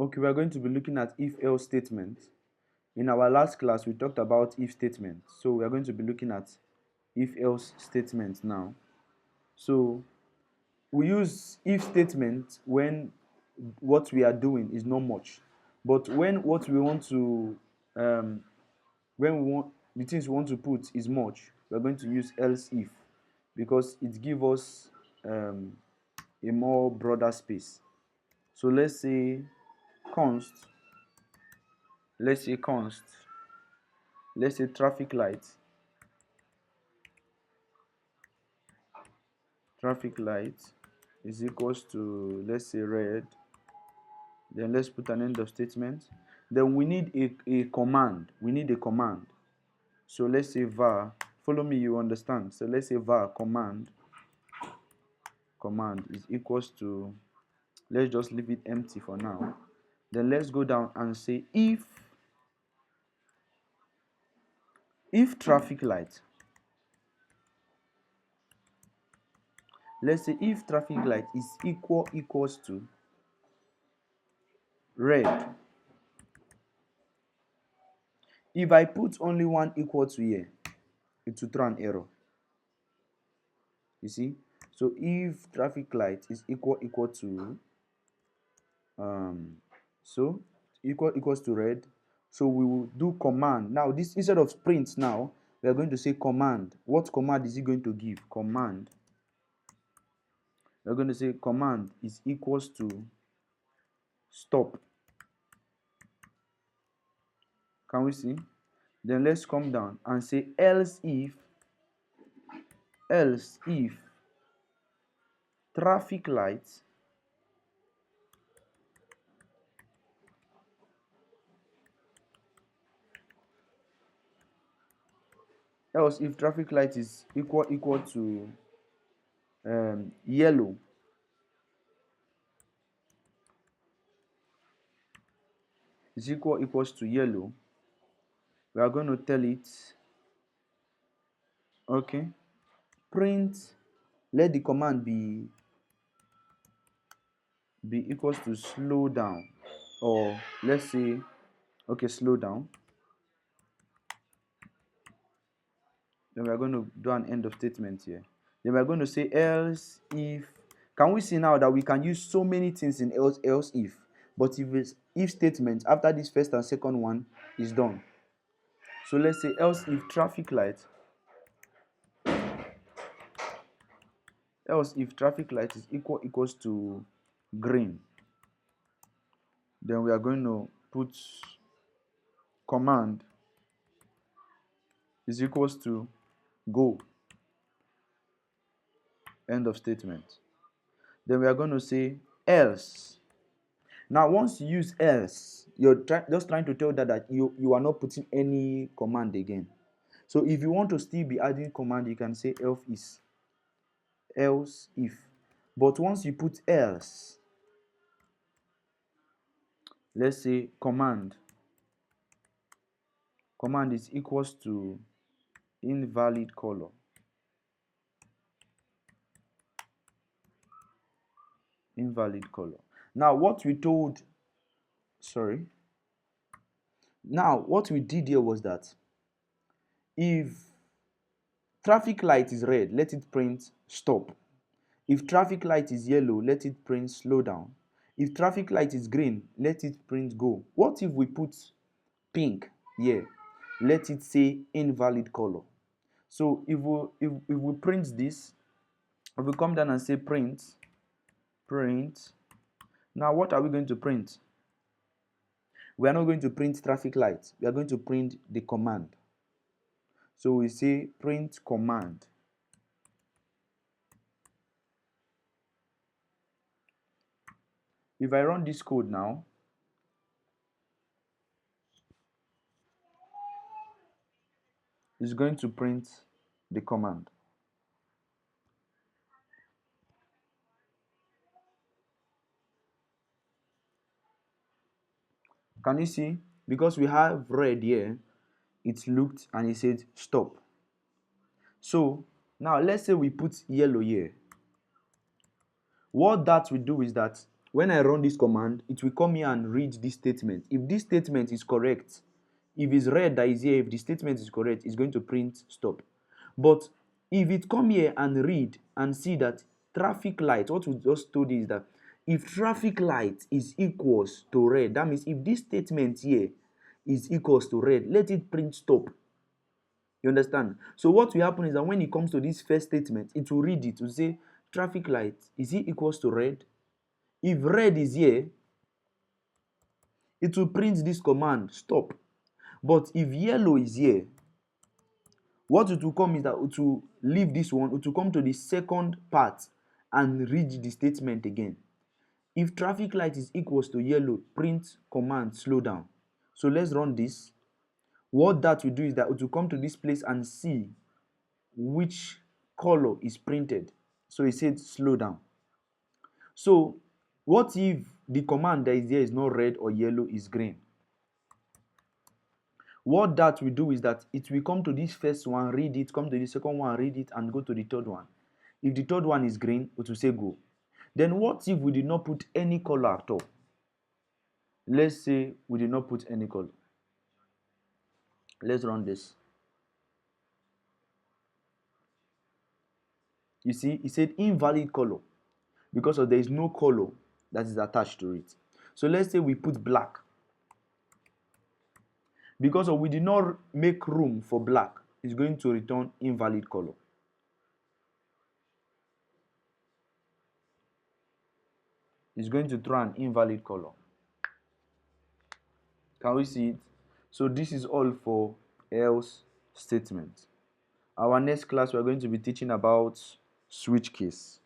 Okay, we are going to be looking at if-else statements. In our last class, we talked about if statements. So we are going to be looking at if-else statements now. So we use if statements when what we are doing is not much. But when what we want to, when we want, the things we want to put is much, we are going to use else if, because it gives us a more broader space. So const, let's say const, let's say traffic light is equals to, let's say, red. Then let's put an end of statement. Then we need a command. We need a command. So let's say var. Follow me, you understand. So let's say var command is equals to, let's just leave it empty for now. Then let's go down and say if traffic light. Let's say if traffic light is equals to red. If I put only one equal to here, it will throw an error. You see? So if traffic light is equal to so equals to red, so we will do command. Now this, instead of print, now we are going to say command. What command is it going to give? Command. We're going to say command is equals to stop. Can we see? Then let's come down and say else if traffic light is equal to yellow, equals to yellow, we are going to tell it, okay, print, let the command be equals to slow down, or let's say, okay, slow down. Then we are going to do an end of statement here. Then we are going to say else if. Can we see now that we can use so many things in else if, but if it's if statement after this first and second one is done. So let's say else if traffic light is equals to green, then we are going to put command is equals to go, end of statement. Then we are going to say else. Now once you use else, you're just trying to tell that you are not putting any command again. So if you want to still be adding command, you can say else if. But once you put else, let's say command is equals to invalid color. Now what we did here was that if traffic light is red, let it print stop. If traffic light is yellow, let it print slow down. If traffic light is green, let it print go. What if we put pink here? Let it say invalid color. So if we print this, if we come down and say print, now what are we going to print? We are not going to print traffic light. We are going to print the command. So we say print command. If I run this code now, it's going to print the command. Can you see? Because we have red here, it looked and it said stop. So now let's say we put yellow here. What that will do is that When I run this command, it will come here and read this statement. If this statement is correct, if it's red that is here, if the statement is correct, it's going to print stop. But if it come here and read and see that traffic light, what we just told you is that if traffic light is equals to red, that means if this statement here is equals to red, let it print stop. You understand? So what will happen is that when it comes to this first statement, it will read it, to say traffic light, is it equals to red? If red is here, it will print this command, stop. But if yellow is here, what it will come is that it will leave this one, it will come to the second part and read the statement again. If traffic light is equals to yellow, print command slow down. So let's run this. What that will do is that it will come to this place and see which color is printed. So it said slow down. So what if the command that is here is not red or yellow, is green? What that will do is that it will come to this first one, read it, come to the second one, read it, and go to the third one. If the third one is green, it will say go. Then what if we did not put any color at all? Let's say we did not put any color. Let's run this. You see, it said invalid color because there is no color that is attached to it. So let's say we put black. Because we did not make room for black, it's going to return invalid color. It's going to throw an invalid color. Can we see it? So this is all for else statement. Our next class, we are going to be teaching about switch case.